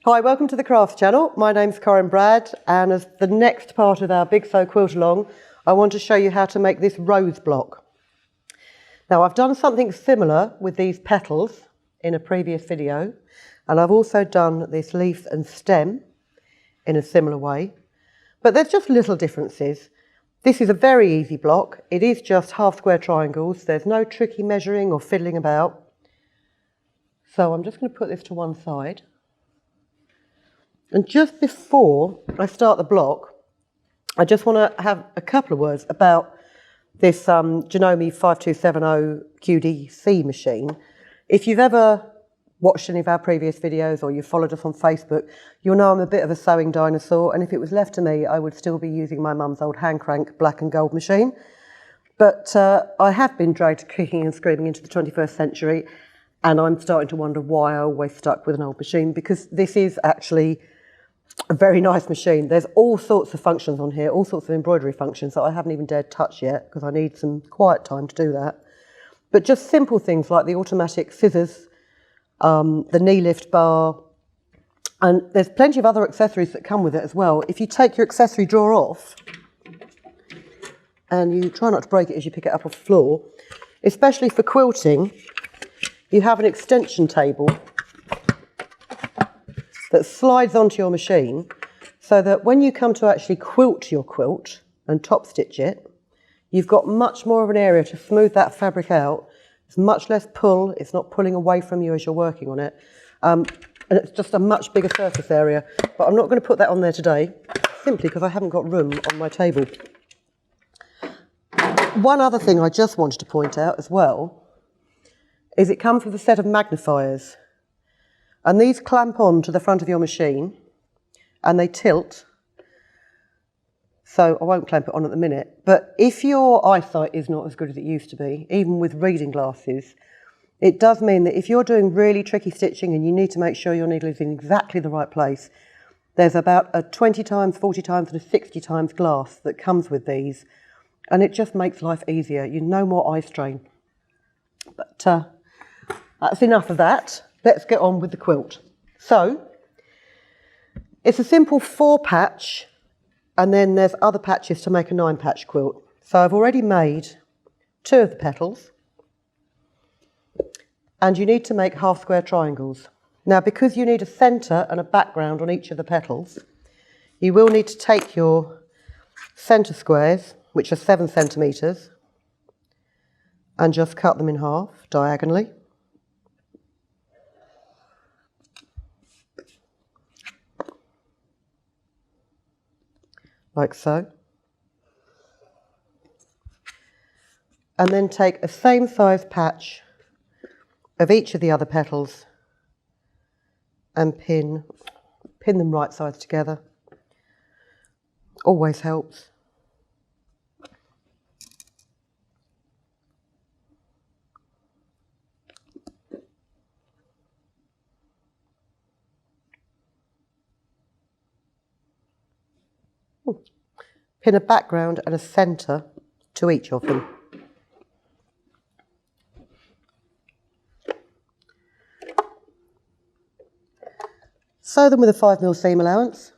Hi, welcome to the Crafts channel. My name's Corinne Brad, and as the next part of our Big Sew Quilt-Along, I want to show you how to make this rose block. Now, I've done something similar with these petals in a previous video, and I've also done this leaf and stem in a similar way, but there's just little differences. This is a very easy block. It is just half square triangles. There's no tricky measuring or fiddling about. So I'm just going to put this to one side. And just before I start the block, I just want to have a couple of words about this Janome 5270 QDC machine. If you've ever watched any of our previous videos or you've followed us on Facebook, you'll know I'm a bit of a sewing dinosaur, and if it was left to me, I would still be using my mum's old hand crank black and gold machine. But I have been dragged kicking and screaming into the 21st century, and I'm starting to wonder why I always stuck with an old machine, because this is actually a very nice machine. There's all sorts of functions on here, all sorts of embroidery functions that I haven't even dared touch yet because I need some quiet time to do that. But just simple things like the automatic scissors, the knee lift bar, and there's plenty of other accessories that come with it as well. If you take your accessory drawer off, and you try not to break it as you pick it up off the floor, especially for quilting, you have an extension table that slides onto your machine so that when you come to actually quilt your quilt and top stitch it, you've got much more of an area to smooth that fabric out. It's much less pull, it's not pulling away from you as you're working on it. And it's just a much bigger surface area. But I'm not going to put that on there today, simply because I haven't got room on my table. One other thing I just wanted to point out as well is it comes with a set of magnifiers. And these clamp on to the front of your machine and they tilt. So I won't clamp it on at the minute. But if your eyesight is not as good as it used to be, even with reading glasses, it does mean that if you're doing really tricky stitching and you need to make sure your needle is in exactly the right place, there's about a 20 times, 40 times and a 60 times glass that comes with these. And it just makes life easier. You no more eye strain. But that's enough of that. Let's get on with the quilt. So, it's a simple 4-patch, and then there's other patches to make a 9-patch quilt. So I've already made 2 of the petals, and you need to make half square triangles. Now, because you need a centre and a background on each of the petals, you will need to take your centre squares, which are 7 centimetres, and just cut them in half diagonally. Like so. And then take a same size patch of each of the other petals and pin them right sides together. Always helps. Pin a background and a centre to each of them. Sew them with a 5mm seam allowance.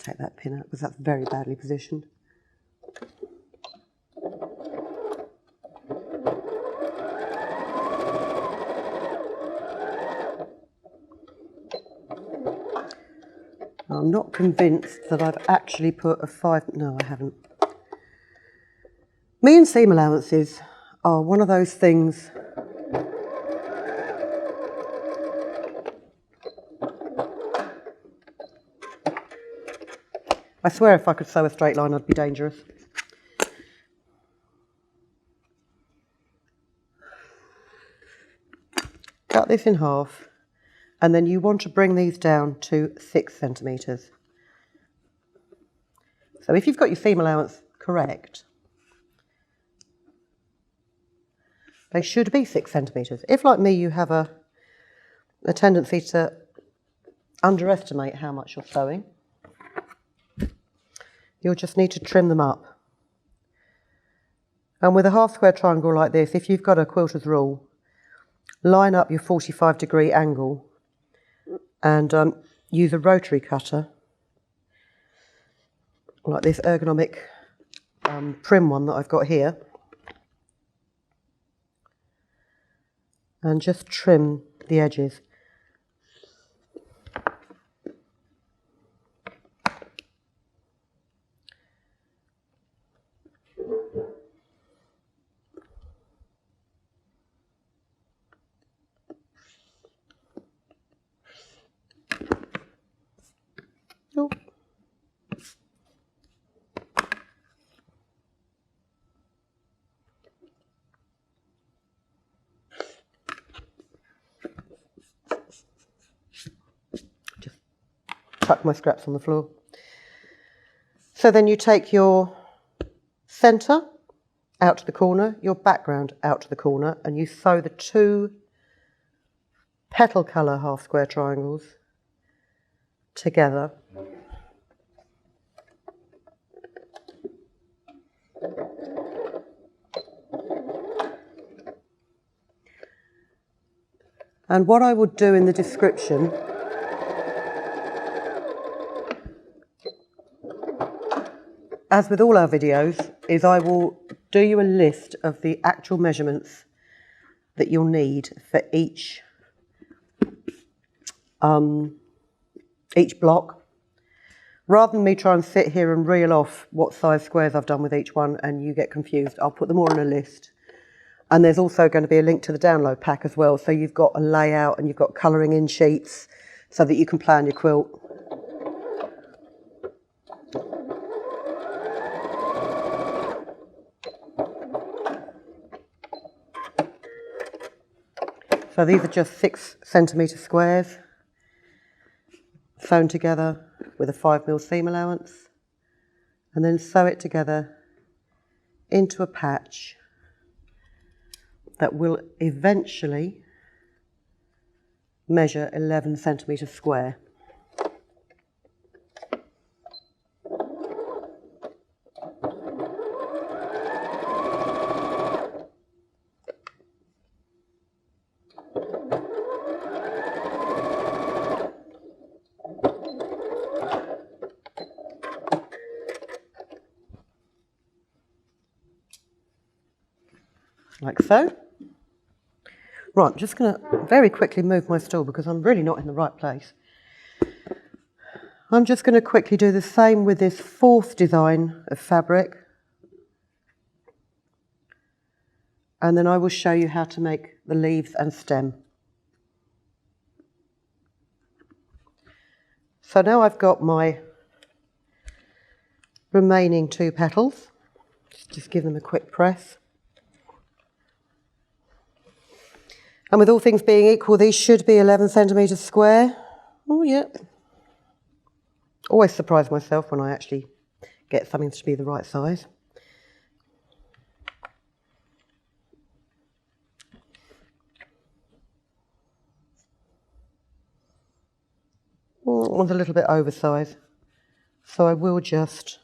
Take that pin out because that's very badly positioned. I'm not convinced that I've actually put a 5... No, I haven't. Me and seam allowances are one of those things I swear if I could sew a straight line, I'd be dangerous. Cut this in half, and then you want to bring these down to 6 centimetres. So if you've got your seam allowance correct, they should be 6 centimetres. If, like me, you have a tendency to underestimate how much you're sewing. You'll just need to trim them up. And with a half square triangle like this, if you've got a quilter's rule, line up your 45-degree angle and use a rotary cutter, like this ergonomic prim one that I've got here, and just trim the edges. Oh. Just chuck my scraps on the floor. So then you take your centre out to the corner, your background out to the corner, and you sew the 2 petal colour half square triangles together. And what I would do in the description as with all our videos, is I will do you a list of the actual measurements that you'll need for each block. Rather than me try and sit here and reel off what size squares I've done with each one and you get confused, I'll put them all in a list. And there's also going to be a link to the download pack as well, so you've got a layout and you've got colouring in sheets so that you can plan your quilt. So these are just 6 centimetre squares sewn together with a 5mm seam allowance, and then sew it together into a patch that will eventually measure 11 centimetres square. Like so. Right, I'm just going to very quickly move my stool because I'm really not in the right place. I'm just going to quickly do the same with this 4th design of fabric. And then I will show you how to make the leaves and stem. So now I've got my remaining 2 petals. Just give them a quick press. And with all things being equal, these should be 11 centimetres square. Oh, yeah. Always surprise myself when I actually get something to be the right size. Oh, it was a little bit oversized, so I will just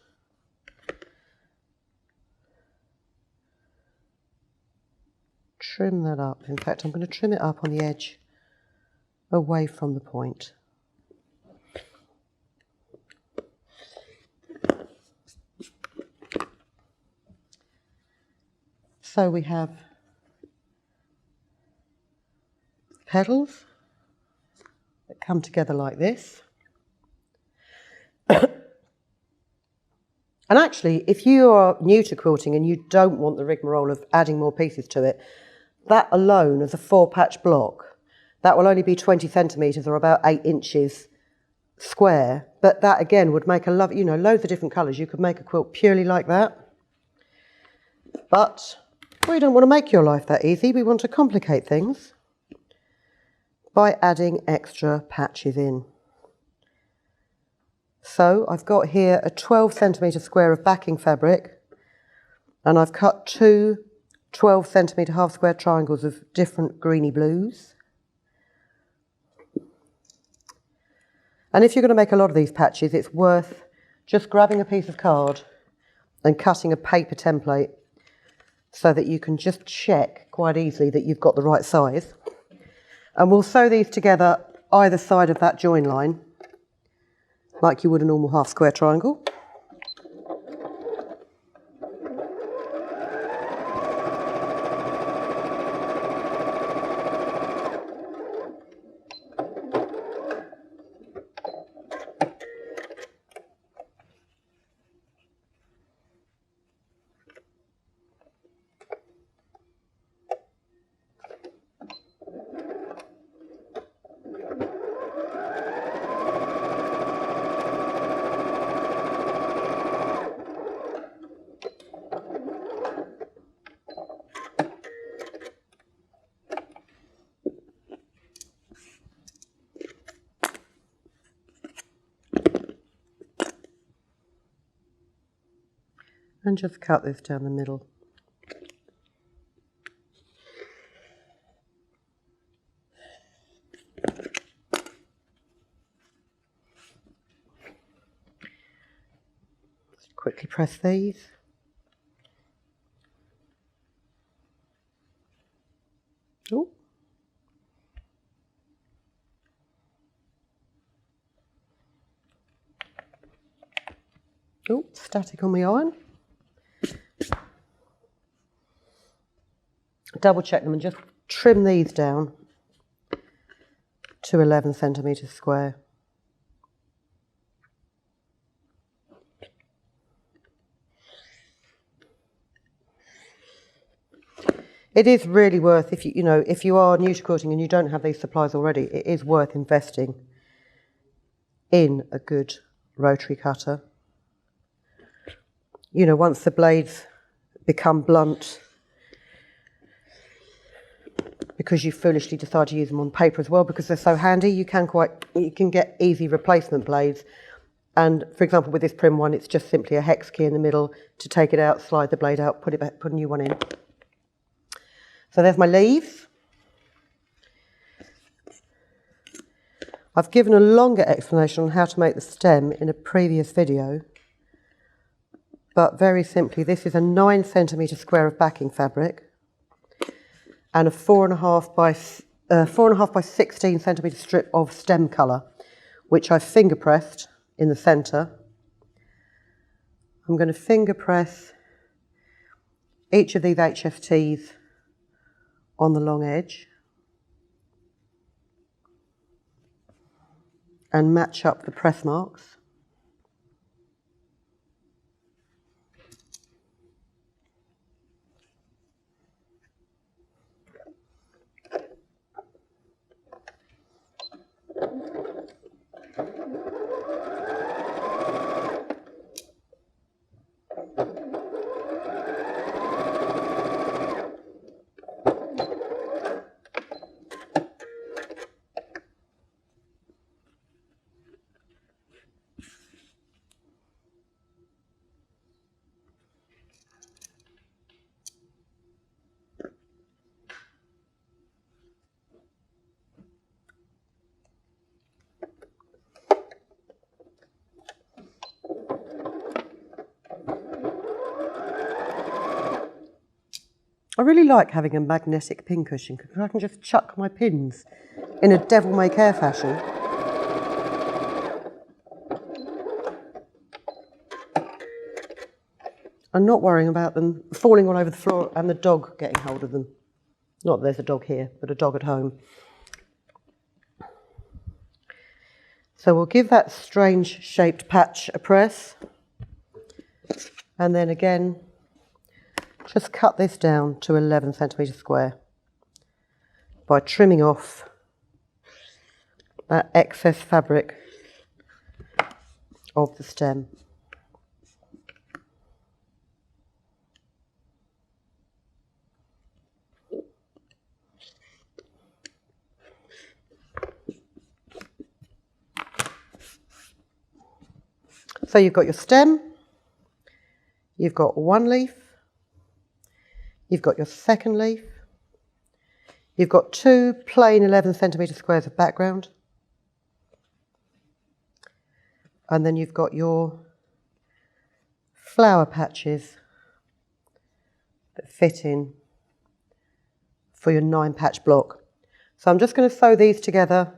trim that up. In fact, I'm going to trim it up on the edge away from the point. So we have petals that come together like this. And actually, if you are new to quilting and you don't want the rigmarole of adding more pieces to it, that alone as a 4-patch block, that will only be 20 centimetres or about 8 inches square. But that again would make a lovely, you know, loads of different colours. You could make a quilt purely like that. But we don't want to make your life that easy. We want to complicate things by adding extra patches in. So I've got here a 12 centimetre square of backing fabric, and I've cut 2 12 centimetre half square triangles of different greeny blues. And if you're going to make a lot of these patches, it's worth just grabbing a piece of card and cutting a paper template so that you can just check quite easily that you've got the right size. And we'll sew these together either side of that join line, like you would a normal half square triangle. And just cut this down the middle. Just quickly press these. Oh. Oh, static on the iron. Double check them and just trim these down to 11 centimetres square. It is really worth, if you are new to quilting and you don't have these supplies already, it is worth investing in a good rotary cutter. Once the blades become blunt, because you foolishly decide to use them on paper as well, because they're so handy, you can get easy replacement blades. And for example, with this prim one, it's just simply a hex key in the middle to take it out, slide the blade out, put it back, put a new one in. So there's my leaves. I've given a longer explanation on how to make the stem in a previous video, but very simply, this is a 9 centimetre square of backing fabric and a 4.5 by 16 centimetre strip of stem colour, which I've finger pressed in the centre. I'm going to finger press each of these HFTs on the long edge and match up the press marks. I really like having a magnetic pin cushion because I can just chuck my pins in a devil-may-care fashion. And not worrying about them falling all over the floor and the dog getting hold of them. Not that there's a dog here, but a dog at home. So we'll give that strange shaped patch a press. And then again, just cut this down to 11 centimetres square by trimming off that excess fabric of the stem. So you've got your stem, you've got one leaf, you've got your second leaf, you've got two plain 11 centimetre squares of background, And then you've got your flower patches that fit in for your 9-patch block. So I'm just going to sew these together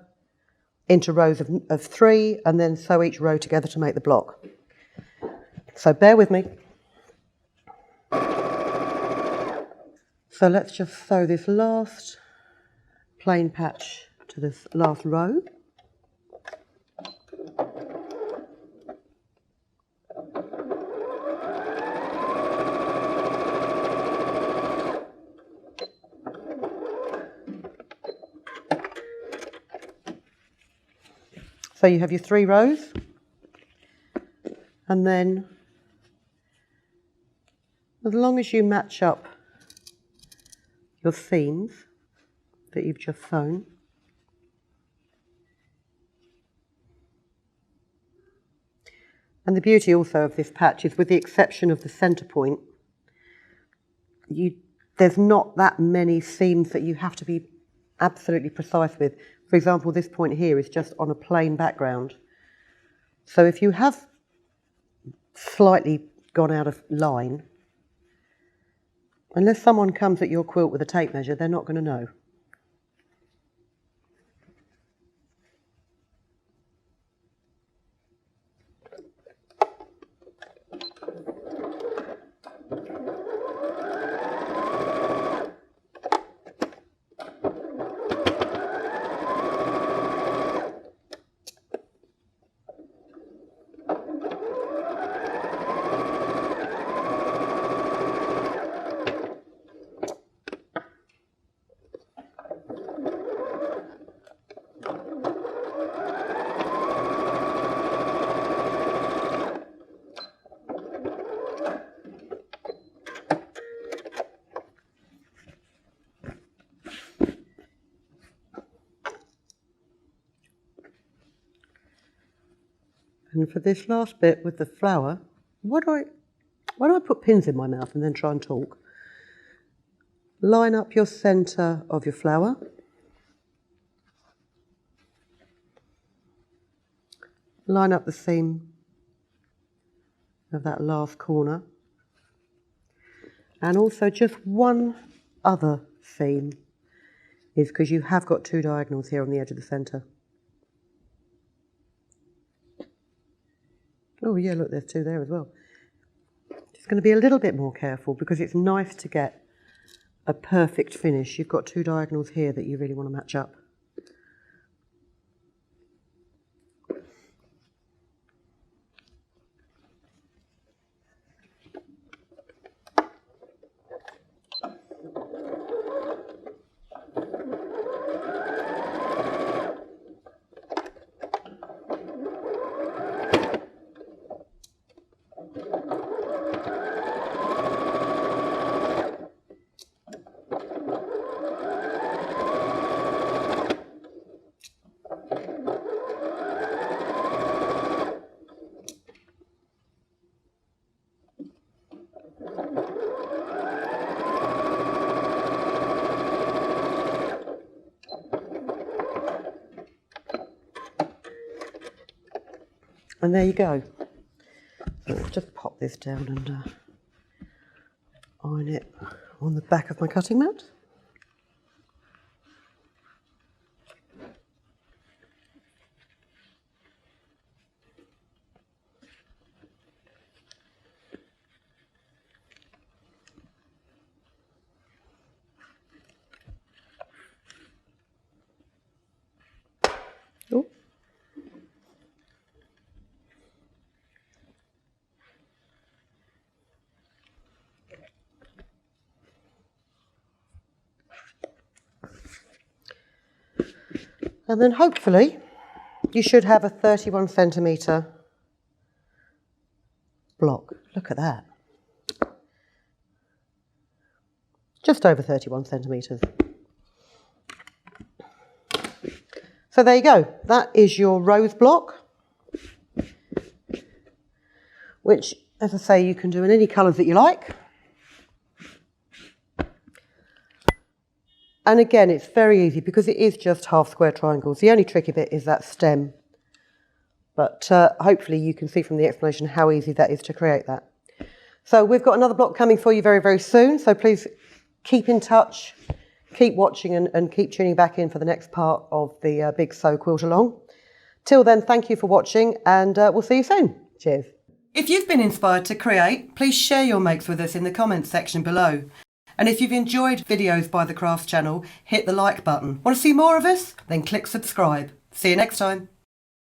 into rows of 3 and then sew each row together to make the block. So bear with me. So let's just sew this last plain patch to this last row. So you have your 3 rows, and then as long as you match up your seams that you've just sewn, and the beauty also of this patch is, with the exception of the centre point, there's not that many seams that you have to be absolutely precise with. For example, this point here is just on a plain background. So if you have slightly gone out of line, unless someone comes at your quilt with a tape measure, they're not going to know. And for this last bit with the flower, why do I put pins in my mouth and then try and talk? Line up your centre of your flower. Line up the seam of that last corner. And also just one other seam is because you have got 2 diagonals here on the edge of the centre. Oh yeah, look, there's 2 there as well. Just going to be a little bit more careful because it's nice to get a perfect finish. You've got 2 diagonals here that you really want to match up. And there you go. So let's just pop this down and iron it on the back of my cutting mat. Oh. And then hopefully you should have a 31 centimetre block. Look at that. Just over 31 centimetres. So there you go. That is your rose block, which, as I say, you can do in any colours that you like. And again, it's very easy because it is just half square triangles. The only tricky bit is that stem but hopefully you can see from the explanation how easy that is to create that. So we've got another block coming for you very, very soon. So please keep in touch, keep watching and keep tuning back in for the next part of the Big Sew Quilt-Along. Till then, thank you for watching and we'll see you soon. Cheers. If you've been inspired to create, please share your makes with us in the comments section below. And if you've enjoyed videos by the Crafts channel, hit the like button. Want to see more of us? Then click subscribe. See you next time.